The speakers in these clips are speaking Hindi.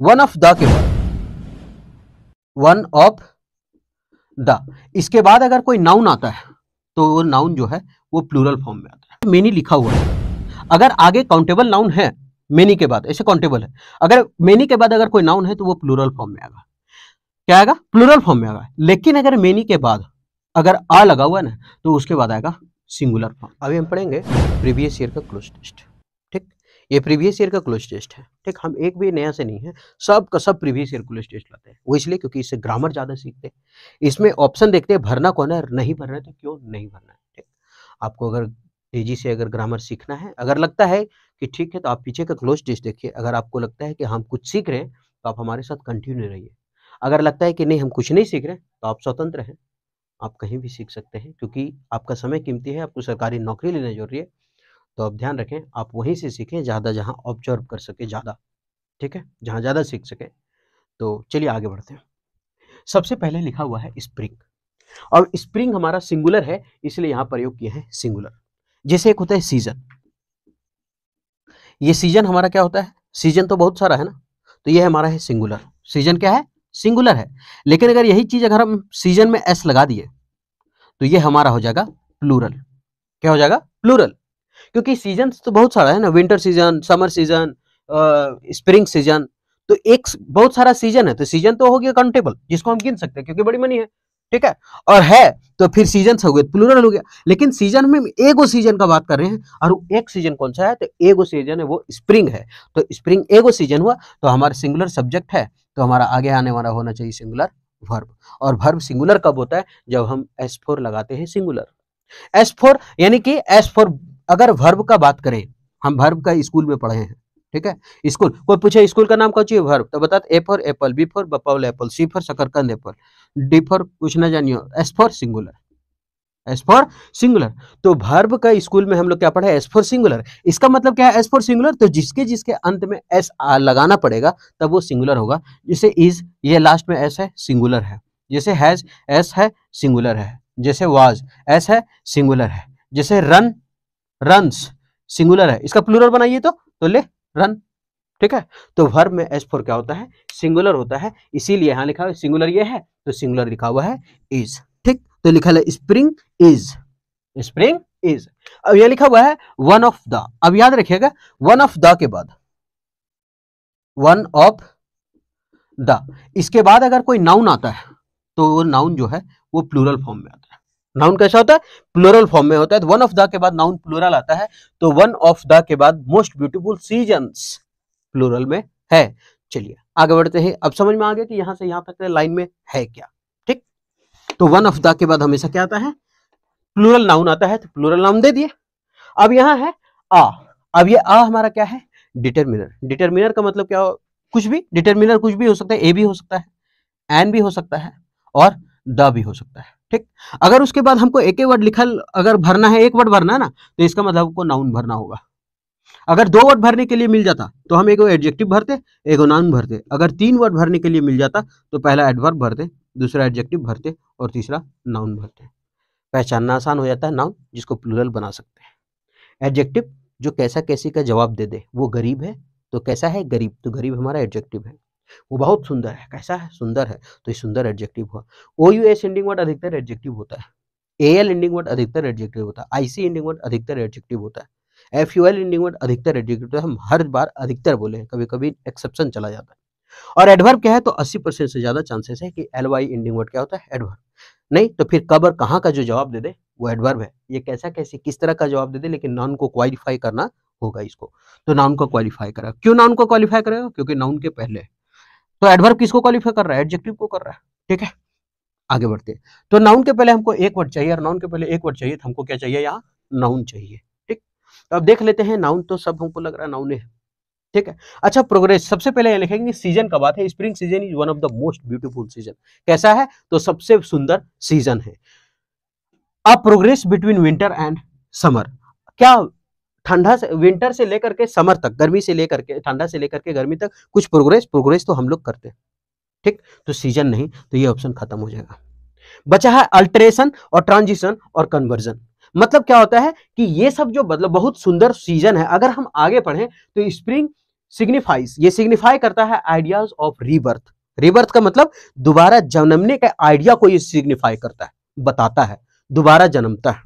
वन ऑफ द के बाद, वन ऑफ द, इसके बाद अगर कोई नाउन आता है तो वो नाउन जो है वो प्लूरल फॉर्म में आता है। मेनी लिखा हुआ है, अगर आगे काउंटेबल नाउन है मेनी के बाद, ऐसे काउंटेबल है, अगर मेनी के बाद अगर कोई नाउन है तो वो प्लूरल फॉर्म में आएगा। क्या आएगा? प्लूरल फॉर्म में आएगा। लेकिन अगर मेनी के बाद अगर आ लगा हुआ है ना तो उसके बाद आएगा सिंगुलर फॉर्म। अभी हम पढ़ेंगे प्रीवियस ईयर का क्लोज टेस्ट। ठीक, ये प्रीवियस ईयर का क्लोज टेस्ट है। ठीक, हम एक भी नया से नहीं है, सब का सब प्रीवियस ईयर क्लोज टेस्ट लाते हैं। वो इसलिए क्योंकि इससे ग्रामर ज्यादा सीखते हैं। इसमें ऑप्शन देखते हैं भरना कौन है, नहीं भरना है तो क्यों नहीं भरना है। ठीक, आपको अगर तेजी से अगर ग्रामर सीखना है, अगर लगता है कि ठीक है तो आप पीछे का क्लोज टेस्ट देखिए। अगर आपको लगता है कि हम कुछ सीख रहे हैं तो आप हमारे साथ कंटिन्यू रहिए। अगर लगता है कि नहीं हम कुछ नहीं सीख रहे तो आप स्वतंत्र हैं, आप कहीं भी सीख सकते हैं, क्योंकि आपका समय कीमती है, आपको सरकारी नौकरी लेने जरूरी है। तो आप ध्यान रखें, आप वहीं से सीखें ज़्यादा, जहाँ ऑब्जर्व कर सके ज़्यादा। ठीक है, जहाँ ज़्यादा सीख सके। तो चलिए आगे बढ़ते हैं। सबसे पहले लिखा हुआ है स्प्रिंग, और स्प्रिंग हमारा सिंगुलर है इसलिए यहाँ प्रयोग किया है सिंगुलर। जैसे एक होता है सीजन, ये सीजन हमारा क्या होता है, सीजन तो बहुत सारा है ना, तो ये हमारा है सिंगुलर। सीजन क्या है? सिंगुलर है। लेकिन अगर यही चीज अगर हम सीजन में एस लगा दिए तो ये हमारा हो जाएगा प्लूरल। क्या हो जाएगा? प्लूरल। क्योंकि सीजन तो बहुत सारा है ना, winter season, summer season, spring season, तो एक बहुत सारा सीजन है, तो सीजन तो हो गया काउंटेबल जिसको हम गिन सकते हैं क्योंकि बड़ी मनी है। ठीक है, और है तो फिर सीजन हो गए, प्लूरल हो गया। लेकिन सीजन में एगो सीजन का बात कर रहे हैं, और एक सीजन कौन सा है? तो एगो सीजन है, वो स्प्रिंग है। तो स्प्रिंग एगो सीजन हुआ तो हमारा सिंगुलर सब्जेक्ट है, तो हमारा आगे आने वाला होना चाहिए सिंगुलर वर्ब। और वर्ब सिंगुलर कब होता है? जब हम S4 लगाते हैं सिंगुलर। S4 यानी कि S4 अगर वर्ब का बात करें, हम वर्ब का स्कूल में पढ़े हैं। ठीक है, स्कूल, कोई पूछे स्कूल का नाम कौन चाहिए? वर्ब, तो बताते A for apple, B for बपाउल एप्पल, सी फॉर शकरकंद एप्पल, डी फॉर कुछ ना जानियो, S for singular, S for singular. तो वर्ब का स्कूल में हम लोग क्या पढ़े? S for singular. इसका मतलब क्या है एस फॉर सिंगुलर? तो जिसके जिसके अंत में एस लगाना पड़ेगा तब वो सिंगुलर होगा। जैसे इज, ये लास्ट में एस है, सिंगुलर है। जैसे हैज, एस है, सिंगुलर है। जैसे वाज, एस है, सिंगुलर है। जैसे रन, रन्स, सिंगुलर है। इसका प्लूरल बनाइए तो ले रन। ठीक है, तो वर्ब में एस फोर क्या होता है? सिंगुलर होता है, इसीलिए यहां लिखा है सिंगुलर ये है तो सिंगुलर लिखा हुआ है इज। ठीक, तो लिखा है स्प्रिंग इज, स्प्रिंग इज। अब यह लिखा हुआ है वन ऑफ द। अब याद रखिएगा वन ऑफ द के बाद, वन ऑफ द, इसके बाद अगर कोई नाउन आता है तो वो नाउन जो है वो प्लूरल फॉर्म में आता है। नाउन कैसा होता है? प्लूरल फॉर्म में होता है। वन ऑफ द के बाद नाउन प्लूरल आता है, तो वन ऑफ द के बाद मोस्ट ब्यूटीफुल सीजन्स प्लूरल में है। चलिए आगे बढ़ते हैं। अब समझ में आ गया कि यहां से यहां तक लाइन में है क्या। ठीक, तो वन ऑफ द के बाद हमेशा क्या आता है? प्लूरल नाउन आता है, तो प्लूरल नाउन दे दिए। अब यहां है आ। अब ये आ हमारा क्या है? डिटरमिनर। डिटरमिनर का मतलब क्या हो? कुछ भी, डिटरमिनर कुछ भी हो सकता है, ए भी हो सकता है, एन भी हो सकता है, और द भी हो सकता है। ठीक, अगर उसके बाद हमको एक ही वर्ड लिखल अगर भरना है, एक वर्ड भरना है ना, तो इसका मतलब हमको नाउन भरना होगा। अगर दो वर्ड भरने के लिए मिल जाता तो हम एगो एडजेक्टिव भरते, एगो नाउन भरते। अगर तीन वर्ड भरने के लिए मिल जाता तो पहला एडवर्ब भरते, दूसरा एडजेक्टिव भरते, और तीसरा नाउन भरते। पहचानना आसान हो जाता है नाउन जिसको प्लूरल बना सकते हैं। एडजेक्टिव जो कैसा कैसी का जवाब दे दे, वो गरीब है तो कैसा है? गरीब, तो गरीब हमारा एडजेक्टिव है। वो बहुत सुंदर है, कैसा है? सुंदर है, तो ये सुंदर एडजेक्टिव हुआ। OUS एंडिंग वर्ड अधिकतर एडजेक्टिव होता है, AL एंडिंग वर्ड अधिकतर एडजेक्टिव होता है, IC एंडिंग वर्ड अधिकतर एडजेक्टिव होता है, FUL एंडिंग वर्ड अधिकतर एडजेक्टिव होता है। हम हर बार अधिकतर बोले हैं, कभी कभी एक्सेप्शन चला जाता है। और एडवर्ब क्या है? तो 80% से ज्यादा चांसेस है कि LY एंडिंग वर्ड क्या होता है? एडवर्ब। नहीं तो फिर कब और कहाँ का जो जवाब दे दे वो एडवर्ब है। ये कैसा कैसी किस तरह का जवाब दे दे, लेकिन नाउन को क्वालिफाई करना होगा इसको। तो नाउन को क्वालिफाई करा, क्यों नाउन को क्वालिफाई करेगा? क्योंकि नाउन के पहले। तो एडवर्ब किसको क्वालिफाई कर रहा है? एडजेक्टिव को कर रहा है। ठीक है, आगे बढ़ते हैं। तो नाउन के पहले हमको एक वर्ड चाहिए, और नाउन के पहले एक वर्ड चाहिए तो हमको क्या चाहिए? यहाँ नाउन चाहिए। ठीक, तो अब देख लेते हैं। नाउन तो सब हमको लग रहा है नाउन है। ठीक है, अच्छा प्रोग्रेस। सबसे पहले ये लिखेंगे सीजन का बात है। Spring season is one of the most beautiful season. कैसा है? तो सबसे सुंदर सीजन है। अब progress between winter and summer, क्या ठंडा से, विंटर से लेकर के समर तक, गर्मी से लेकर के, ठंडा से लेकर के गर्मी तक कुछ प्रोग्रेस तो हम लोग करते हैं। ठीक, तो सीजन नहीं, तो ये ऑप्शन खत्म हो जाएगा। बचा है अल्टरेशन और ट्रांजिशन और कन्वर्जन। मतलब क्या होता है कि ये सब जो मतलब बहुत सुंदर सीजन है, अगर हम आगे पढ़ें तो स्प्रिंग सिग्निफाइज, ये सिग्निफाई करता है आइडियाज ऑफ रीबर्थ। रीबर्थ का मतलब दोबारा जन्मने के आइडिया को ये सिग्निफाई करता है, बताता है। दोबारा जन्मता है,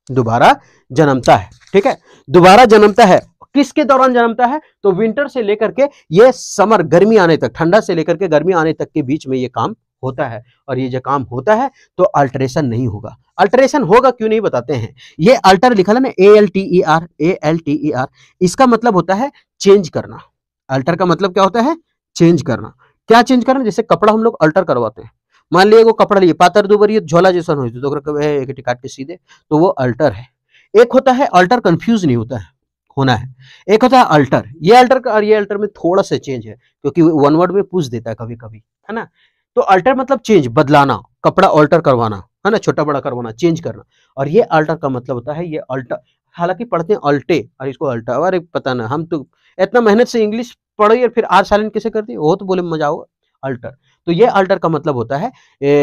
दोबारा जन्मता है, ठीक है। दोबारा जन्मता है, किसके दौरान जन्मता है? तो विंटर से लेकर के ये समर, गर्मी आने तक, ठंडा से लेकर के गर्मी आने तक के बीच में ये काम होता है। और ये जो काम होता है तो अल्टरेशन नहीं होगा। अल्टरेशन होगा क्यों नहीं बताते हैं। ये अल्टर लिखा है ना, ALTER, ALTER, इसका मतलब होता है चेंज करना। अल्टर का मतलब क्या होता है? चेंज करना। क्या चेंज करना? जैसे कपड़ा हम लोग अल्टर करवाते हैं, मान लिया वो कपड़ा लिए पातर दुबर ये झोला जैसा हो तो एक काट के सीधे, तो वो अल्टर है। एक होता है अल्टर, कंफ्यूज नहीं होता है, होना है। एक होता है अल्टर, ये अल्टर का और ये अल्टर में थोड़ा सा चेंज है, क्योंकि वन वर्ड में पूछ देता है कभी कभी, है ना। तो अल्टर मतलब चेंज, बदलाना, कपड़ा अल्टर करवाना, है ना, छोटा बड़ा करवाना, चेंज करना। और ये अल्टर का मतलब होता है ये अल्टर, हालांकि पढ़ते हैं अल्टे और इसको अल्टर, अरे पता ना, हम तो इतना मेहनत से इंग्लिश पढ़ी और फिर आर साइलेंट कैसे कर दी, वो तो बोले मजा होगा। अल्टर, तो ये अल्टर का मतलब होता है,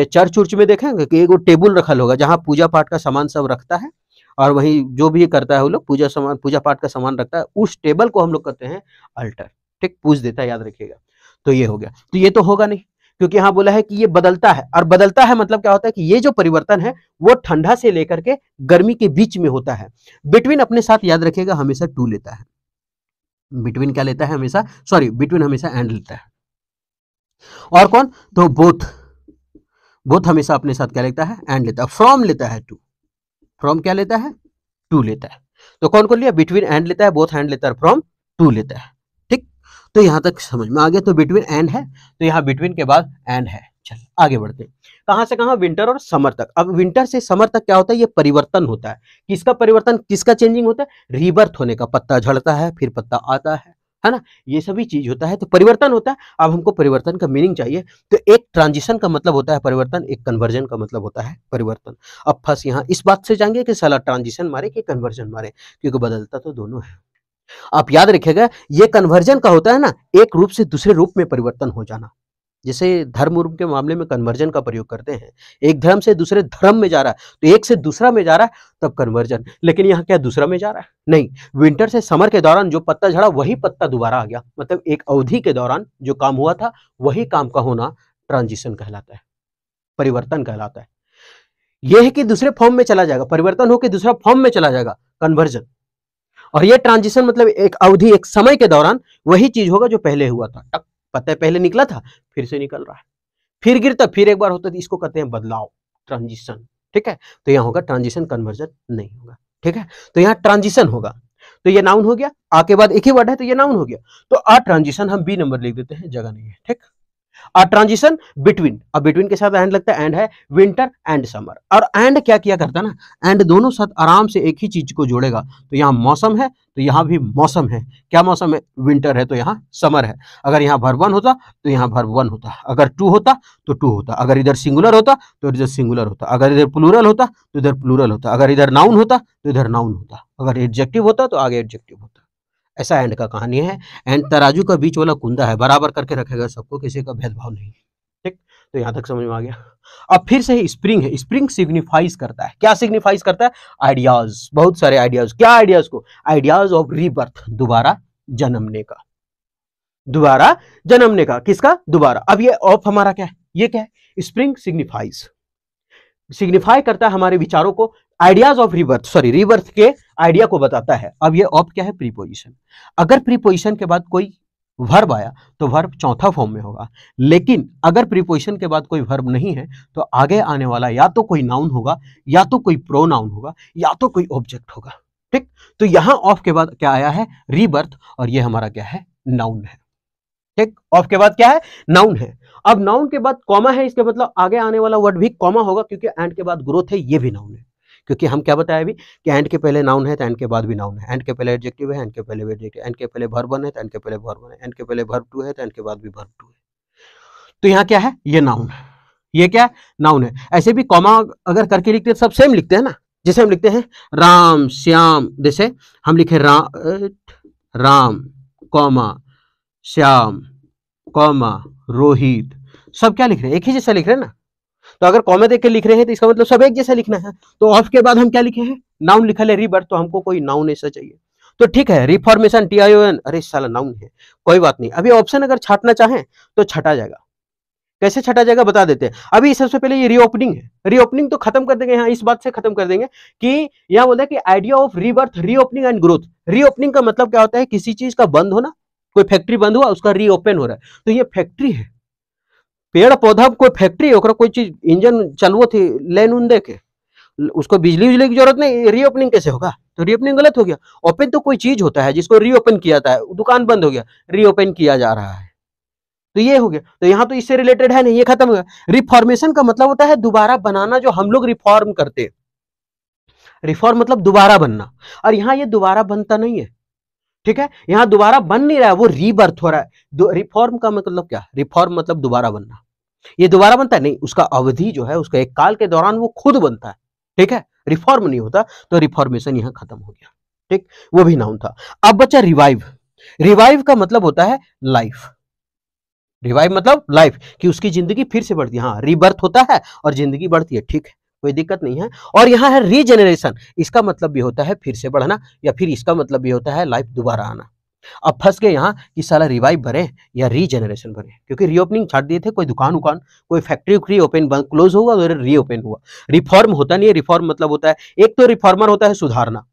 चर्च उर्च में देखेंगे कि एक टेबल रखल होगा जहां पूजा पाठ का सामान सब रखता है, और वही जो भी करता है वो लोग पूजा पाठ का सामान रखता है, उस टेबल को हम लोग कहते हैं अल्टर। ठीक, पूछ देता है, याद रखिएगा। तो ये हो गया। तो ये तो होगा नहीं, क्योंकि यहाँ बोला है कि ये बदलता है, और बदलता है मतलब क्या होता है कि ये जो परिवर्तन है वो ठंडा से लेकर के गर्मी के बीच में होता है। बिटवीन अपने साथ याद रखिएगा हमेशा टू लेता है। बिटवीन क्या लेता है हमेशा? सॉरी, बिटवीन हमेशा एंड लेता है। और कौन? तो बोथ, बोथ हमेशा अपने साथ क्या लेता है? एंड लेता है। फ्रॉम लेता है टू, फ्रॉम क्या लेता है? टू लेता है। तो कौन कौन लिया? बिटवीन एंड लेता है, बोथ एंड लेता है, फ्रॉम टू लेता है। ठीक, तो यहां तक समझ में आ गया। तो बिटवीन एंड है, तो यहाँ बिटवीन के बाद एंड है। चल आगे बढ़ते हैं। कहां से कहां? विंटर और समर तक। अब विंटर से समर तक क्या होता है? ये परिवर्तन होता है। किसका परिवर्तन? किसका चेंजिंग होता है? रीबर्थ होने का, पत्ता झड़ता है, फिर पत्ता आता है ना, ये सभी चीज होता है, तो परिवर्तन होता है। अब हमको परिवर्तन का मीनिंग चाहिए, तो एक ट्रांजिशन का मतलब होता है परिवर्तन, एक कन्वर्जन का मतलब होता है परिवर्तन। अब फंस यहाँ इस बात से जाएंगे कि साला ट्रांजिशन मारे कि कन्वर्जन मारे, क्योंकि बदलता तो दोनों है। आप याद रखिएगा, ये कन्वर्जन का होता है ना, एक रूप से दूसरे रूप में परिवर्तन हो जाना। जैसे धर्म उर्म के मामले में कन्वर्जन का प्रयोग करते हैं, एक धर्म से दूसरे धर्म में जा रहा है, तो एक से दूसरा में जा रहा है, तब कन्वर्जन। लेकिन यहाँ क्या दूसरा में जा रहा है? नहीं, विंटर से समर के दौरान जो पत्ता झड़ा वही पत्ता दोबारा आ गया, मतलब एक अवधि के दौरान जो काम हुआ था वही काम का होना ट्रांजिशन कहलाता है, परिवर्तन कहलाता है। यह है कि दूसरे फॉर्म में चला जाएगा, परिवर्तन होकर दूसरा फॉर्म में चला जाएगा, कन्वर्जन। और ये ट्रांजिशन मतलब एक अवधि, एक समय के दौरान वही चीज होगा जो पहले हुआ था। टक, पता है पहले निकला था, फिर से निकल रहा है, फिर गिरता, फिर एक बार होता, तो इसको कहते हैं बदलाव, ट्रांजिशन। ठीक है, तो यहाँ होगा ट्रांजिशन, कन्वर्जन नहीं होगा। ठीक है, तो यहाँ ट्रांजिशन होगा, तो ये नाउन हो गया। आ के बाद एक ही वर्ड है तो ये नाउन हो गया। तो आ ट्रांजिशन हम बी नंबर लिख देते हैं, जगह नहीं है। ठीक, अ ट्रांजिशन बिटवीन, अब बिटवीन के साथ एंड लगता है, एंड है विंटर एंड समर। और एंड क्या किया करता है ना, एंड दोनों साथ आराम से एक ही चीज को जोड़ेगा। तो यहाँ मौसम है तो यहाँ भी मौसम है। क्या मौसम है? विंटर है तो यहाँ समर है। अगर यहाँ वर्ब वन होता तो यहाँ वर्ब वन होता, अगर टू होता तो टू होता, अगर इधर सिंगुलर होता तो इधर सिंगुलर होता, अगर इधर प्लूरल होता तो इधर प्लूरल होता, अगर इधर नाउन होता तो इधर नाउन होता, अगर एडजेक्टिव होता तो आगे एडजेक्टिव होता। ऐसा एंड का कहानी है। एंड तराजू का बीच वाला कुंदा है, बराबर करके रखेगा सबको, किसी का भेदभाव नहीं। ठीक, तो यहां तक समझ में आ गया। अब फिर से स्प्रिंग है। स्प्रिंग सिग्निफाइज करता है, क्या सिग्निफाइज करता है? आइडियाज, बहुत सारे आइडियाज। क्या आइडियाज को? आइडियाज ऑफ रीबर्थ, दोबारा जन्मने का, दोबारा जन्मने का। किसका? दोबारा। अब ये ऑफ हमारा क्या है? ये क्या है? स्प्रिंग सिग्निफाइज, सिग्निफाई करता है हमारे विचारों को, ideas of rebirth, sorry rebirth के आइडिया को बताता है। अब ये ऑफ क्या है? प्रीपोजिशन। अगर प्रीपोजिशन के बाद कोई वर्ब आया तो वर्ब चौथा फॉर्म में होगा, लेकिन अगर प्रीपोजिशन के बाद कोई वर्ब नहीं है तो आगे आने वाला या तो कोई नाउन होगा, या तो कोई प्रोनाउन होगा, या तो कोई ऑब्जेक्ट होगा। ठीक, तो यहां ऑफ के बाद क्या आया है? रीबर्थ, और ये हमारा क्या है? नाउन है। ठीक, ऑफ के बाद क्या है? नाउन है। अब नाउन के बाद कॉमा है, इसके मतलब आगे आने वाला वर्ड भी कॉमा होगा, क्योंकि एंड के बाद ग्रोथ है, ये भी नाउन है। क्योंकि हम क्या बताया अभी कि एंड के पहले नाउन है तो एंड के बाद भी नाउन है, एंड के पहले एडजेक्टिव है, एंड के पहले एडजेक्टिव, एंड के पहले वर्ब वन है तो एंड के पहले वर्ब वन है, एंड के पहले वर्ब टू है तो एंड के बाद भी वर्ब टू है। तो यहाँ क्या है? ये नाउन है। ये क्या? नाउन है। ऐसे भी कॉमा अगर करके लिखते हैं, सब सेम लिखते हैं ना, जैसे हम लिखते हैं राम श्याम, जैसे हम लिखे राम कॉमा श्याम कॉमा रोहित, सब क्या लिख रहे हैं? एक ही जैसा लिख रहे हैं ना। तो अगर कॉमा देख के लिख रहे हैं तो इसका मतलब सब एक जैसा लिखना है। तो ऑफ के बाद हम क्या लिखे हैं? नाउन लिखा है रीबर्थ, तो हमको कोई नाउन ऐसा चाहिए। तो ठीक है, रिफॉर्मेशन TION, अरे साला नाउन है, कोई बात नहीं। अभी ऑप्शन अगर छाटना चाहें तो छटा जाएगा। कैसे छटा जाएगा बता देते हैं। अभी सबसे पहले ये रीओपनिंग है, रीओपनिंग तो खत्म कर देंगे यहाँ, इस बात से खत्म कर देंगे कि यहाँ बोला कि idea of rebirth, reopening and growth. Reopening का मतलब क्या होता है, किसी चीज का बंद होना, कोई फैक्ट्री बंद हुआ उसका रीओपन हो रहा है, तो ये फैक्ट्री है, पेड़ पौधा कोई फैक्ट्री है, कोई चीज इंजन चलवो थी लेन उन दे के, उसको बिजली उजली की जरूरत नहीं, रीओपनिंग कैसे होगा, तो रीओपनिंग गलत हो गया। ओपन तो कोई चीज होता है जिसको रीओपन किया जाता है, दुकान बंद हो गया, रीओपन किया जा रहा है, तो ये हो गया। तो यहां तो इससे रिलेटेड है नहीं, ये खत्म हो गया। रिफॉर्मेशन का मतलब होता है दोबारा बनाना, जो हम लोग रिफॉर्म करते हैं, रिफॉर्म मतलब दोबारा बनना, और यहां ये दोबारा बनता नहीं है, ठीक है, यहां दोबारा बन नहीं रहा है, वो रीबर्थ हो रहा है। रिफॉर्म का मतलब क्या, रिफॉर्म मतलब दोबारा बनना, ये दोबारा बनता है नहीं, उसका अवधि जो है, उसका एक काल के दौरान वो खुद बनता है, ठीक है, रिफॉर्म नहीं होता, तो रिफॉर्मेशन यहां खत्म हो गया, ठीक, वो भी नाउन था। अब बचा रिवाइव। रिवाइव का मतलब होता है लाइफ, रिवाइव मतलब लाइफ, कि उसकी जिंदगी फिर से बढ़ती है, हाँ रीबर्थ होता है और जिंदगी बढ़ती है, ठीक है, कोई दिक्कत नहीं है। और यहाँ है रीजेनरेशन, इसका मतलब भी होता है फिर से बढ़ना, या फिर इसका मतलब भी होता है लाइफ दोबारा आना। अब फंस गए यहाँ कि साला रिवाइव भरे या रीजेनरेशन भरे, क्योंकि रीओपनिंग छाट दिए थे, कोई दुकान उकान कोई फैक्ट्री उकरी ओपन बंद क्लोज होगा तो रीओपन हुआ। रिफॉर्म होता नहीं है, रिफॉर्म मतलब होता है, एक तो रिफॉर्मर होता है सुधारना,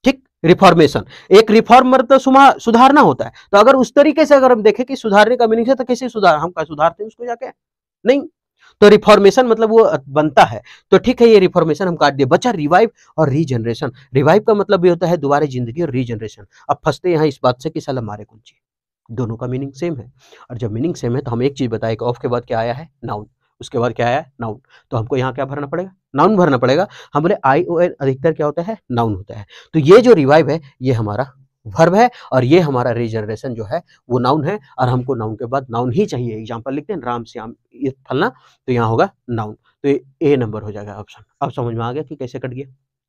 ठीक, रिफॉर्मेशन एक रिफॉर्मर तो सुधारना होता है, तो अगर उस तरीके से अगर हम देखें कि सुधारने का मीनिंग है, तो कैसे सुधार, हम क्या सुधारते हैं उसको जाके, नहीं, तो रिफॉर्मेशन मतलब वो बनता है, तो ठीक है, ये रिफॉर्मेशन हम काट दिए। बचा रिवाइव और रीजनरेशन। रिवाइव का मतलब भी होता है दोबारा जिंदगी, और रीजनरेशन अब फंसते यहाँ इस बात से कि साला मारे कौन ची, दोनों का मीनिंग सेम है, और जब मीनिंग सेम है तो हम एक चीज बताए कि ऑफ के बाद क्या आया है, नाउन, उसके बाद क्या आया है, नाउन, तो हमको यहाँ क्या भरना पड़ेगा, नाउन भरना पड़ेगा। हमारे ION अधिकतर क्या होता है, नाउन होता है, तो ये जो रिवाइव है ये हमारा वर्ब है, और ये हमारा रीजनरेशन जो है वो नाउन है, और हमको नाउन के बाद नाउन ही चाहिए। एग्जांपल लिखते हैं, राम श्याम ये फलना, तो यहाँ होगा नाउन, तो ये A नंबर हो जाएगा ऑप्शन। अब समझ में आ गया कि कैसे कट गया।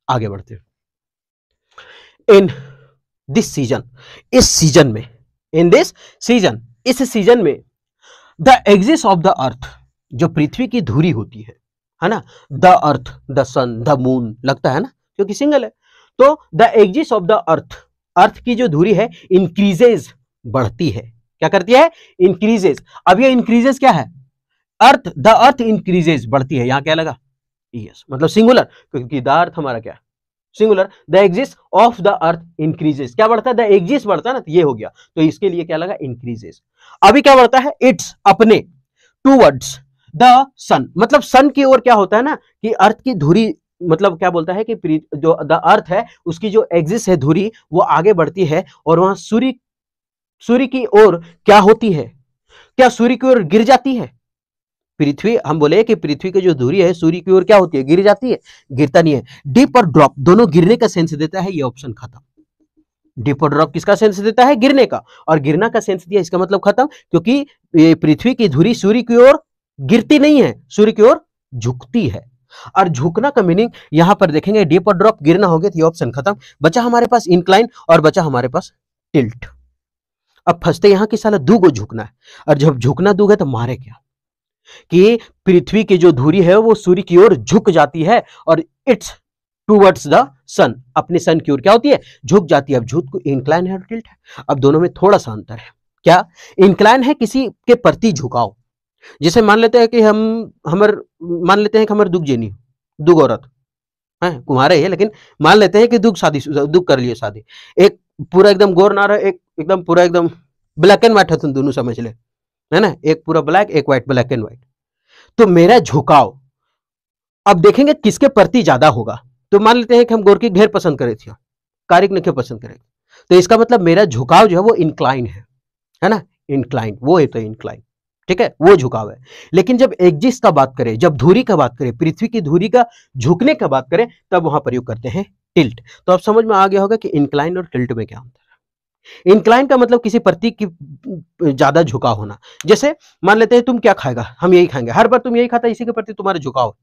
आगे बढ़ते हैं। इन दिस सीजन, इस सीजन में, इन दिस सीजन, इस सीजन में, the axis of the earth, जो पृथ्वी की धुरी होती है ना, the earth, the sun, the moon लगता है ना, क्योंकि सिंगल है, तो the axis of the earth, earth की जो धुरी है इंक्रीजेज, बढ़ती है, क्या करती है, इंक्रीजेज। अब ये इंक्रीजेज क्या है, अर्थ, द अर्थ इंक्रीजेज, बढ़ती है, यहां क्या लगा, यस, मतलब सिंगुलर, क्योंकि द अर्थ हमारा क्या, singular, the axis of the earth increases, क्या बढ़ता है, द एक्सिस बढ़ता है ना, तो ये हो गया, तो इसके लिए क्या लगा, इंक्रीजेस। अभी क्या बढ़ता है, इट्स, अपने, टूवर्ड्स द सन, मतलब सन की ओर क्या होता है ना, कि अर्थ की धुरी, मतलब क्या बोलता है कि जो द अर्थ है उसकी जो एक्सिस है धुरी, वो आगे बढ़ती है, और वहां सूर्य, सूर्य की ओर क्या होती है, क्या सूर्य की ओर गिर जाती है पृथ्वी, हम बोले कि पृथ्वी की जो धुरी है सूर्य की ओर क्या होती है, गिर जाती है, गिरता नहीं है। डीप और ड्रॉप दोनों गिरने का सेंस देता है, ये ऑप्शन खत्म। डीप और ड्रॉप किसका सेंस देता है, गिरने का, और गिरना का सेंस दिया, इसका मतलब खत्म, क्योंकि पृथ्वी की धुरी सूर्य की ओर गिरती नहीं है, सूर्य की ओर झुकती है, और झुकना का मीनिंग यहां पर देखेंगे, डीप और ड्रॉप गिरना हो गया, तो ये ऑप्शन खत्म। बचा हमारे पास इंक्लाइन, और बचा हमारे पास टिल्ट। अब फंसते यहां कि साला दू को झुकना है, और जब झुकना दूगा तो मारे क्या, कि पृथ्वी की जो धुरी है वो सूर्य की ओर झुक जाती है, और इट्स टूवर्ड्स द सन, अपने सन की ओर क्या होती है, झुक जाती है। अब झुक को इंक्लाइन है और टिल्ट है, अब दोनों में थोड़ा सा अंतर है। क्या, इंक्लाइन है किसी के प्रति झुकाव, जैसे मान लेते हैं कि मान लेते हैं कि हमारे दुख जेनी, दुख औरत है, कुमारे है, लेकिन मान लेते हैं कि दुख कर लिए शादी, एक पूरा एकदम गोर ना रहा, एक एकदम पूरा एकदम ब्लैक एंड व्हाइट है, तुम दोनों समझ ले, है ना, एक पूरा ब्लैक एक व्हाइट, ब्लैक एंड व्हाइट, तो मेरा झुकाव अब देखेंगे किसके प्रति ज्यादा होगा। तो मान लेते हैं कि हम गोरकी ढेर पसंद करे थे, कारिक ने क्यों पसंद करे, तो इसका मतलब मेरा झुकाव जो है वो इंक्लाइन है ना, इंक्लाइन, वो है तो इंक्लाइन, ठीक है, वो झुकाव है। लेकिन जब एक्सिस का बात करें, जब धुरी का बात करें, पृथ्वी की धुरी का झुकने का बात करें, तब वहां प्रयोग करते हैं टिल्ट। तो अब समझ में आ गया होगा कि इंक्लाइन और टिल्ट में क्या अंतर है। इंक्लाइन का मतलब किसी प्रति की ज्यादा झुकाव होना, जैसे मान लेते हैं तुम क्या खाएगा, हम यही खाएंगे, हर बार तुम यही खाता है, इसी के प्रति तुम्हारा झुकाव,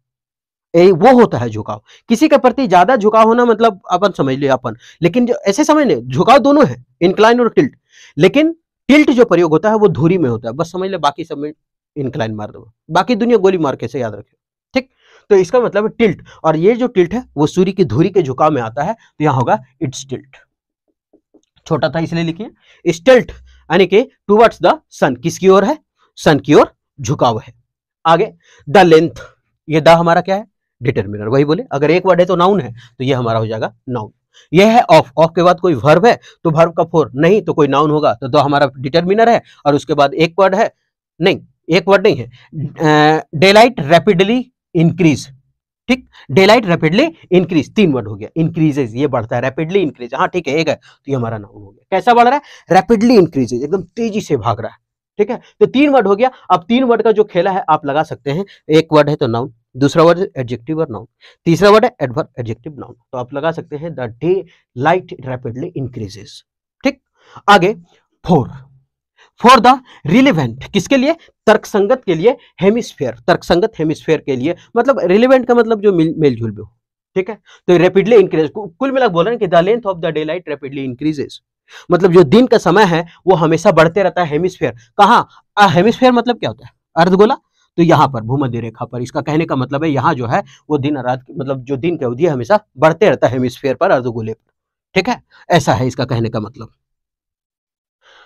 वो होता है झुकाव। किसी के प्रति ज्यादा झुकाव होना मतलब अपन समझ लिया अपन, लेकिन जो ऐसे समझ ले, झुकाव दोनों है, इंक्लाइन और टिल्ट, लेकिन टिल्ट जो प्रयोग होता है वो धुरी में होता है, बस समझ ले, बाकी सब में इंक्लाइन मार दो, बाकी दुनिया गोली मार के से याद रखे, ठीक। तो इसका मतलब है टिल्ट, और ये जो टिल्ट है वो सूर्य की धुरी के झुकाव में आता है, तो यहां होगा इट्स टिल्ट। छोटा था इसलिए लिखिए। स्टिल्ट यानी कि टुवर्ड्स द सन, किसकी ओर है? सन की ओर झुकाव है। आगे द लेंथ, ये द हमारा क्या है? डिटरमिनर। वही बोले अगर एक वर्ड है तो नाउन है, तो ये हमारा हो जाएगा नाउन। यह है ऑफ, ऑफ के बाद कोई वर्ब है तो वर्ब का फोर, नहीं तो कोई नाउन होगा, तो हमारा डिटरमिनर है और उसके बाद एक वर्ड है, नहीं एक वर्ड नहीं है। डेलाइट रैपिडली इंक्रीज, ठीक, डेलाइट रैपिडली इंक्रीज, तीन वर्ड हो गया। इंक्रीजेज ये बढ़ता है, रैपिडली इंक्रीज, हाँ ठीक है एक है, तो ये हमारा नाउन हो गया। कैसा बढ़ रहा है? रैपिडली इंक्रीजेज, एकदम तेजी से भाग रहा है, ठीक है। तो तीन वर्ड हो गया। अब तीन वर्ड का जो खेला है आप लगा सकते हैं, एक वर्ड है तो नाउन, दूसरा वर्ड एडजेक्टिव और नाउन, तीसरा वर्ड है एडवर्ब एडजेक्टिव नाउन, तो आप लगा सकते हैं the day light rapidly increases, ठीक। आगे फोर, फॉर द रिलेवेंट, किसके लिए? तर्कसंगत के लिए, हेमिस्फेयर, तर्कसंगत हेमिस्फेयर के लिए, मतलब रिलेवेंट का मतलब जो मेलजोल में हो, ठीक है। तो रैपिडली इंक्रीज, कुल मिलाकर बोल रहे हैं कि the length of the day light rapidly increases, मतलब जो दिन का समय है वो हमेशा बढ़ते रहता है। हेमिस्फेयर कहाँ? हेमिस्फेयर मतलब क्या होता है? अर्धगोला, तो यहाँ पर भूमध्य रेखा पर, इसका कहने का मतलब है यहाँ जो है वो दिन और रात, मतलब जो दिन की अवधि है हमेशा बढ़ते रहता है हेमिस्फेयर पर, अर्धगोले पर, ठीक है। ऐसा है इसका कहने का मतलब।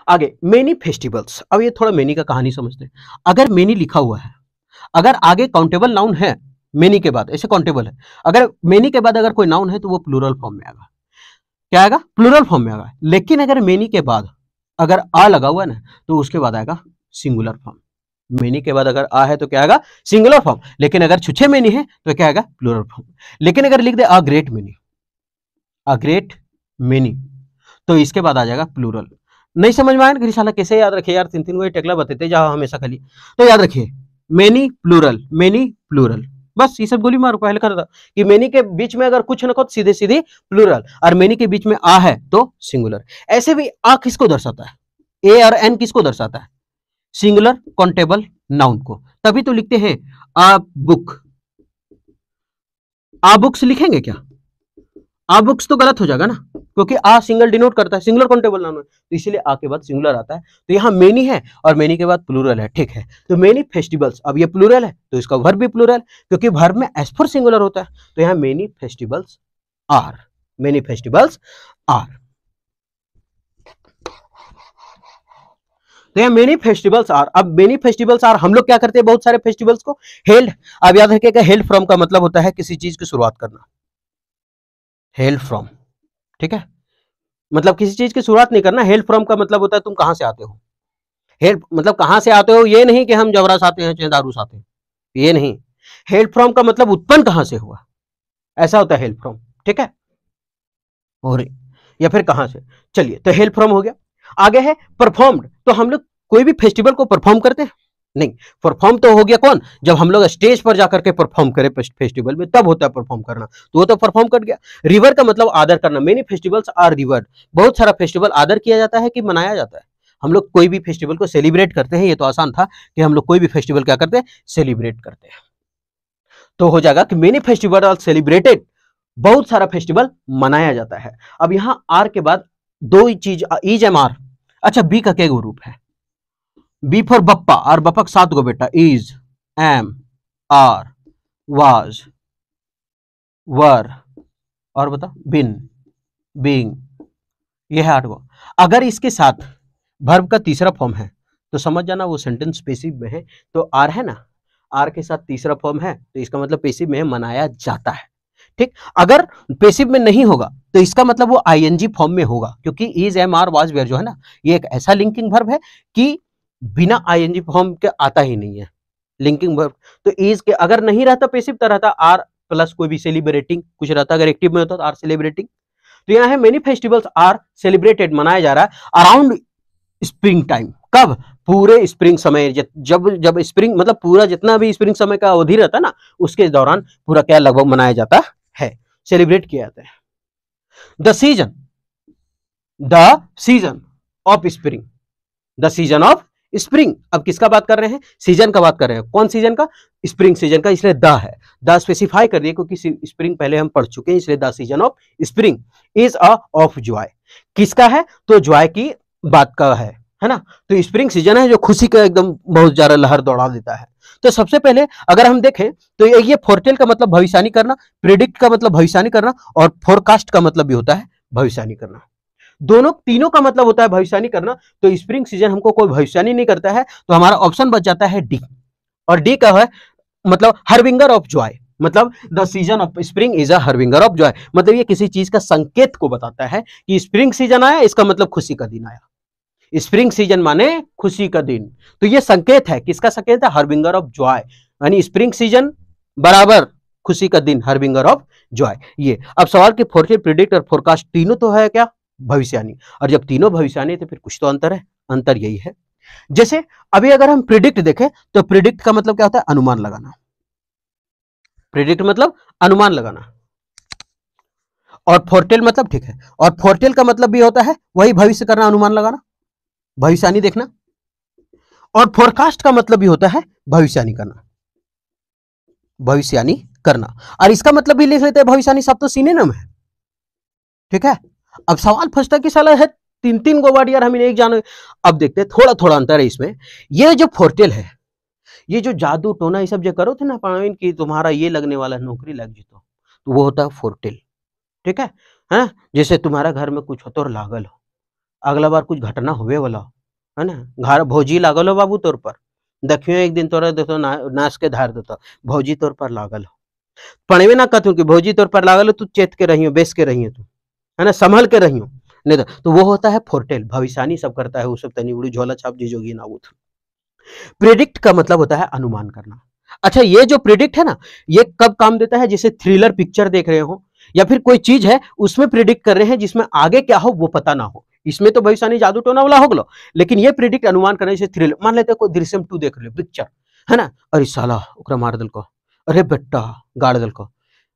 आगे मेनी फेस्टिवल्स, अब ये थोड़ा मेनी का कहानी समझते हैं। अगर मेनी लिखा हुआ है, अगर आगे काउंटेबल नाउन है मेनी के बाद, ऐसे काउंटेबल है, अगर मेनी के बाद अगर कोई नाउन है तो वो प्लूरल फॉर्म में आएगा। क्या आएगा? प्लूरल फॉर्म में आएगा। लेकिन अगर मेनी के बाद अगर आ लगा हुआ है ना, तो उसके बाद आएगा सिंगुलर फॉर्म। मेनी के बाद अगर आ है तो क्या आएगा? Singular form. लेकिन अगर छुछे मेनी है तो क्या आएगा? Plural form. लेकिन अगर लिख दे a great many, a great many, तो इसके बाद आ जाएगा प्लूरल। नहीं समझ में आया ना? साला कैसे याद रखिए यार, तीन तीन को टेकला बताते जाओ हमेशा खाली, तो याद रखिए मेनी प्लूरल, मेनी प्लूरल, बस ये सब गोली मारो। पहले करता कि मेनी के बीच में अगर कुछ न को सीधे सीधे प्लूरल, और मेनी के बीच में आ है तो सिंगुलर। ऐसे भी आ किसको दर्शाता है? ए और एन किसको दर्शाता है? सिंगुलर काउंटेबल नाउन को। तभी तो लिखते हैं आ बुक, आ बुक्स लिखेंगे क्या? आ बुक्स तो गलत हो जाएगा ना, क्योंकि आ सिंगल डिनोट करता है, सिंगुलर काउंटेबल नाउन है, तो इसीलिए आ के बाद सिंगुलर आता है। तो यहाँ मेनी है और मेनी के बाद प्लूरल है, ठीक है। तो मेनी फेस्टिवल्स, अब ये प्लूरल है तो इसका वर्ब भी प्लूरल, क्योंकि वर्ब में एस फॉर सिंगुलर होता है। तो यहाँ many festivals are, many festivals are, तो यहाँ मेनी फेस्टिवल्स आर। अब मेनी फेस्टिवल्स आर, हम लोग क्या करते हैं बहुत सारे फेस्टिवल्स को हेल्ड, अब याद रखिएगा हेल्ड फ्रॉम का मतलब होता है किसी चीज की शुरुआत करना, हेल्ड फ्रॉम, ठीक है। मतलब किसी चीज की शुरुआत नहीं करना। हेल्ड फ्रॉम का मतलब होता है तुम कहां से आते हो। हेल्ड मतलब कहां से आते हो, ये नहीं कि हम जवरा से आते हैं चाहे दारू से आते हैं, ये नहीं। हेल्ड फ्रॉम का मतलब उत्पन्न कहां से हुआ, ऐसा होता है हेल्ड फ्रॉम, ठीक है। और या फिर कहां से, चलिए तो हेल्ड फ्रॉम हो गया। आगे है परफॉर्म्ड, तो हम लोग कोई भी फेस्टिवल को परफॉर्म करते हैं नहीं। परफॉर्म तो हो गया कौन? जब हम लोग स्टेज पर जाकर के परफॉर्म करें फेस्टिवल में, तब होता है परफॉर्म करना, तो वो तो परफॉर्म कर गया। रिवर का मतलब आदर करना, मेनी फेस्टिवल्स आर रिवर्ड, बहुत सारा फेस्टिवल आदर किया जाता है कि मनाया जाता है। हम लोग कोई भी फेस्टिवल को सेलिब्रेट करते हैं, ये तो आसान था कि हम लोग कोई भी फेस्टिवल क्या करते हैं? सेलिब्रेट करते हैं। तो हो जाएगा कि मेनी फेस्टिवल आर सेलिब्रेटेड, बहुत सारा फेस्टिवल मनाया जाता है। अब यहां आर के बाद दो ही चीज, इज एम आर। अच्छा बी का क्या रूप है? बी फॉर बप्पा, और बप्पा का 7 गो बेटा, इज, एम, आर, वाज, वर, और बता बिन, बीइंग, ये है 8 गो। अगर इसके साथ वर्ब का तीसरा फॉर्म है तो समझ जाना वो सेंटेंस पेसिव में है। तो आर है ना, आर के साथ तीसरा फॉर्म है तो इसका मतलब पेसिव में मनाया जाता है, ठीक। अगर पेसिव में नहीं होगा तो इसका मतलब वो आईएनजी फॉर्म में होगा, क्योंकि is, am, are, was, where जो है ना, ये एक ऐसा लिंकिंग वर्ब है कि बिना आईएनजी फॉर्म के आता ही नहीं है लिंकिंग वर्ब। तो इज के अगर नहीं रहता पेसिव तो रहता आर प्लस कोई भी सेलिब्रेटिंग कुछ रहता, अगर एक्टिव में होता तो आर सेलिब्रेटिंग। तो यहाँ है मेनी फेस्टिवल्स आर सेलिब्रेटेड, मनाया जा रहा है अराउंड स्प्रिंग टाइम। कब? पूरे स्प्रिंग समय, जब जब स्प्रिंग मतलब पूरा जितना भी स्प्रिंग समय का अवधि रहता है ना, उसके दौरान पूरा क्या लगभग मनाया जाता है, सेलिब्रेट किया जाता है। The season, the season of spring, the season of spring. अब किसका बात कर रहे हैं? सीजन का बात कर रहे हैं। कौन सीजन का? स्प्रिंग सीजन का, इसलिए द है, द स्पेसिफाई कर दिए क्योंकि स्प्रिंग पहले हम पढ़ चुके हैं, इसलिए the season of spring is a of Joy. किसका है? तो जॉय की बात का है ना। तो स्प्रिंग सीजन है जो खुशी का एकदम बहुत ज्यादा लहर दौड़ा देता है। तो सबसे पहले अगर हम देखें तो ये फोरटेल का मतलब भविष्यवाणी करना, प्रेडिक्ट का मतलब भविष्यवाणी करना, और फोरकास्ट का मतलब भी होता है भविष्यवाणी करना। दोनों तीनों का मतलब होता है भविष्यवाणी करना, तो स्प्रिंग सीजन हमको कोई भविष्यवाणी नहीं करता है, तो हमारा ऑप्शन बच जाता है डी। और डी का है मतलब हरविंगर ऑफ जॉय, मतलब the season of spring is a harbinger of joy, मतलब ये किसी चीज का संकेत को बताता है कि स्प्रिंग सीजन आया, इसका मतलब खुशी का दिन आया। स्प्रिंग सीजन माने खुशी का दिन, तो ये संकेत है, किसका संकेत है? हरविंगर ऑफ जॉय, यानी स्प्रिंग सीजन बराबर खुशी का दिन, हरविंगर ऑफ जॉय। ये अब सवाल कि फोरकास्ट, प्रिडिक्ट और फोरकास्ट तीनों तो है क्या? भविष्यवाणी। और जब तीनों भविष्यवाणी तो फिर कुछ तो अंतर है, अंतर यही है। जैसे अभी अगर हम प्रिडिक्ट देखें तो प्रिडिक्ट का मतलब क्या होता है? अनुमान लगाना। प्रिडिक्ट मतलब अनुमान लगाना, और फोरटेल मतलब, ठीक है, और फोरटेल का मतलब भी होता है वही भविष्य करना, अनुमान लगाना, भविष्यवाणी देखना। और फोरकास्ट का मतलब भी होता है भविष्यवाणी करना, भविष्यवाणी करना। और इसका मतलब भी लिख लेते हैं भविष्यवाणी, सब तो सिनोनिम है, ठीक है। अब सवाल फंसता कि साला है तीन तीन गो वर्ड यार हम एक जानो। अब देखते हैं थोड़ा थोड़ा अंतर है इसमें। ये जो फोरटेल है, ये जो जादू टोना ये सब जो करो थे ना पाइन की तुम्हारा ये लगने वाला नौकरी लग जीतो, तो वो होता है फोरटेल, ठीक है। हाँ, जैसे तुम्हारा घर में कुछ हो तो लागल हो, अगला बार कुछ घटना हुए वाला हो, है ना, घर भौजी लागल हो बाबू तोर पर, देखियो एक दिन तोरा देखो नाश के धार देता, भौजी तोर पर लागल हो, पढ़वे ना कहतू कि भौजी तोर पर लागल हो, तू चेत के रहियो, बेस के रहियो तू, है ना, संभल के रहियो, नहीं तो वो होता है फोरटेल, भविष्यवाणी सब करता है वो सब, तनी उड़ी झोला छाप जी जोगी ना वो। प्रिडिक्ट का मतलब होता है अनुमान करना। अच्छा, ये जो प्रिडिक्ट है ना, ये कब काम देता है? जैसे थ्रिलर पिक्चर देख रहे हो, या फिर कोई चीज है उसमें प्रिडिक्ट कर रहे हैं जिसमें आगे क्या हो वो पता ना हो, इसमें तो भविष्यवाणी जादू टोना वाला हो गलो, लेकिन ये प्रिडिक्ट अनुमान करना, जैसे थ्रिलर मान लेते कोई दृश्यम 2 देख रहे पिक्चर, है ना, अरे साला ओकरा मार दल को, अरे बेटा गाड़ दल को,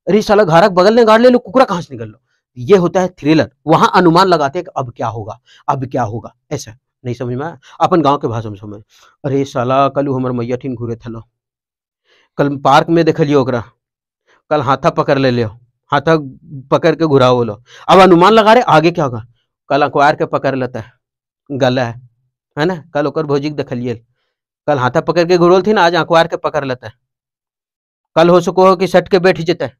अरे साला घरक बगल में गाड़ ले लो, कुकरा कहां से निकल लो, ये होता है थ्रिलर। वहां अनुमान लगाते हैं कि अब क्या होगा, अब क्या होगा, ऐसा नहीं समझ में आया? अपन गांव के भाषा में समझ, अरे साला कल हमर मैया ठीन घूरे थलो, कल पार्क में देखलियो ओकरा, कल हाथा पकड़ ले लियो, हाथा पकड़ के घुराओ बोलो, अब अनुमान लगा रहे आगे क्या होगा, कल अखबार के पकड़ लेता है, गला है ना, कल ओकर भौजी के देखलिए, कल हाथा पकड़ के घुरोल थी ना, आज अखबार के पकड़ लेता है, कल हो सको हो कि सट के बैठ जेता है,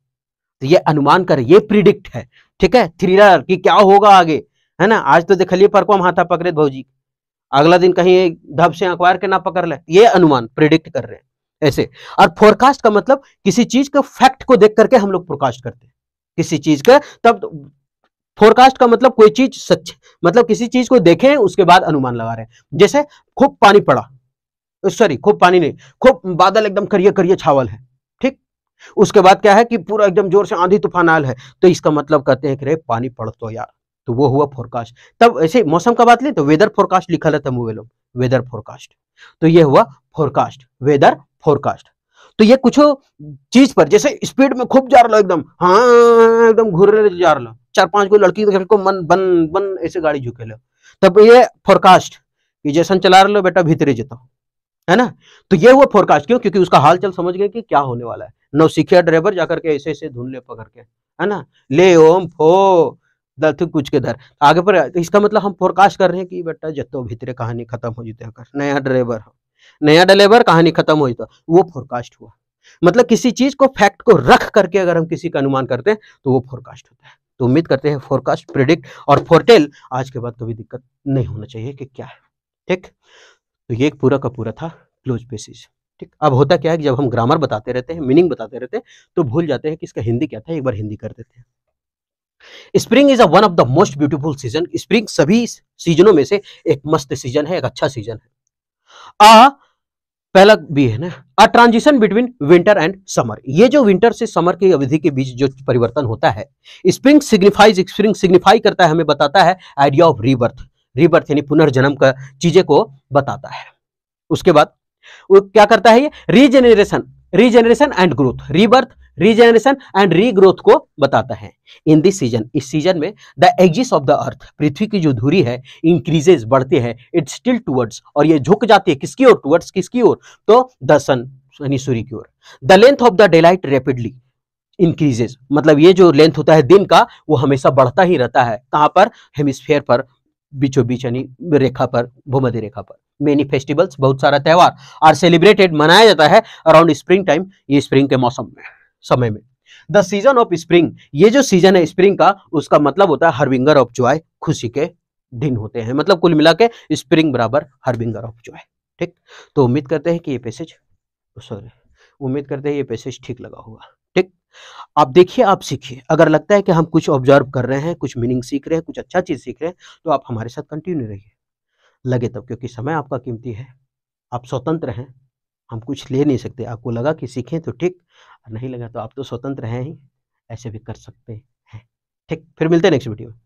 तो ये अनुमान कर, ये प्रिडिक्ट है, ठीक है, थ्रिलर कि क्या होगा आगे, है ना, आज तो देखलिए परको हम हाथा पकड़े भौजी, अगला दिन कहीं धब से अखबार के ना पकड़ ले, ये अनुमान प्रिडिक्ट कर रहे हैं ऐसे। और फोरकास्ट का मतलब किसी चीज के फैक्ट को देख करके हम लोग फोरकास्ट करते हैं किसी चीज का, तब फोरकास्ट का मतलब कोई चीज सच, मतलब किसी चीज को देखें उसके बाद अनुमान लगा रहे हैं। जैसे खूब पानी पड़ा, सॉरी खूब पानी नहीं, खूब बादल एकदम करिए करिए छावल है, ठीक, उसके बाद क्या है कि पूरा एकदम जोर से आंधी तूफान आयल है, तो इसका मतलब कहते हैं कि रे पानी पड़तो यार, तो वो हुआ फोरकास्ट। तब ऐसे मौसम का बात लें तो वेदर फोरकास्ट लिखा रहता है लोग, वेदर फोरकास्ट, तो ये हुआ फोरकास्ट, वेदर फोरकास्ट। तो ये कुछ चीज पर जैसे स्पीड में खूब जा रहा एकदम, हाँ एकदम घूर जा रहा, 4-5 को लड़की को मन बन बन ऐसे गाड़ी झुके लो, तब ये फोरकास्ट कि जैसन चला रहे लो बेटा भीतरे जेतो, है ना, तो ये हुआ फोरकास्ट। क्यों? क्योंकि उसका हाल चल समझ गए कि क्या होने वाला है। नौसिखिया ड्राइवर जाकर के ऐसे ऐसे धुन ले पकड़ के, है ना, ले ओम फो दलथु कुछ के दर आगे पर, तो इसका मतलब हम फोरकास्ट कर रहे हैं कि बेटा जतो भीतरे कहानी खत्म हो जीते, नया ड्राइवर हो, नया ड्राइवर कहानी खत्म हो जाता, वो फोरकास्ट हुआ। मतलब किसी चीज को फैक्ट को रख करके अगर हम किसी का अनुमान करते हैं तो वो फोरकास्ट होता है। तो उम्मीद करते हैं फोरकास्ट, प्रेडिक्ट और फोरटेल आज के बाद कभी दिक्कत नहीं होना चाहिए कि क्या है, ठीक। तो ये एक पूरा का पूरा था क्लोज बेसिस, ठीक। अब होता क्या है कि जब हम ग्रामर बताते रहते हैं, मीनिंग बताते रहते हैं, तो भूल जाते हैं कि इसका हिंदी क्या था। एक बार हिंदी कर देते हैं। Spring is one of the most beautiful season. Spring सभी सीजनों में से एक मस्त सीजन है, एक अच्छा सीजन है। पहला भी है ना, a transition between winter and summer. ये जो विंटर से समर की अवधि के बीच जो परिवर्तन होता है, स्प्रिंग सिग्निफाई करता है, हमें बताता है आइडिया ऑफ रीबर्थ। रीबर्थ यानी पुनर्जन्म का चीजें को बताता है। उसके बाद वो क्या करता है, ये regeneration and growth, rebirth, regeneration and regrowth को बताता है। इन दिस सीजन, इस सीजन में the axis of the earth, पृथ्वी की जो धुरी है, इंक्रीजेस, बढ़ते हैं, इट्स स्टिल टुवर्ड्स, और ये झुक जाती है किसकी ओर, टुवर्ड्स किसकी ओर, तो द सन, यानी सूर्य की ओर। The length of the daylight rapidly increases, मतलब ये जो लेंथ होता है दिन का वो हमेशा बढ़ता ही रहता है। कहां पर, हेमिस्फेयर पर, बीचों बीच यानी रेखा पर, भूमध्य रेखा पर। मेनी फेस्टिवल्स, बहुत सारा त्यौहार, आर सेलिब्रेटेड, मनाया जाता है अराउंड स्प्रिंग टाइम, ये स्प्रिंग के मौसम में, समय में। द सीजन ऑफ स्प्रिंग, ये जो सीजन है स्प्रिंग का, उसका मतलब होता है हार्बिंगर ऑफ जॉय, खुशी के दिन होते हैं। मतलब कुल मिला के स्प्रिंग बराबर हार्बिंगर ऑफ जॉय। ठीक, तो उम्मीद करते हैं कि ये पैसेज, सॉरी, उम्मीद करते हैं ये पैसेज ठीक लगा होगा। ठीक, आप देखिए, आप सीखिए। अगर लगता है कि हम कुछ ऑब्जर्व कर रहे हैं, कुछ मीनिंग सीख रहे हैं, कुछ अच्छा चीज सीख रहे हैं, तो आप हमारे साथ कंटिन्यू रहिए, लगे तब, क्योंकि समय आपका कीमती है, आप स्वतंत्र हैं, हम कुछ ले नहीं सकते। आपको लगा कि सीखें तो ठीक, नहीं लगा तो आप तो स्वतंत्र हैं ही, ऐसे भी कर सकते हैं। ठीक, फिर मिलते हैं नेक्स्ट वीडियो में।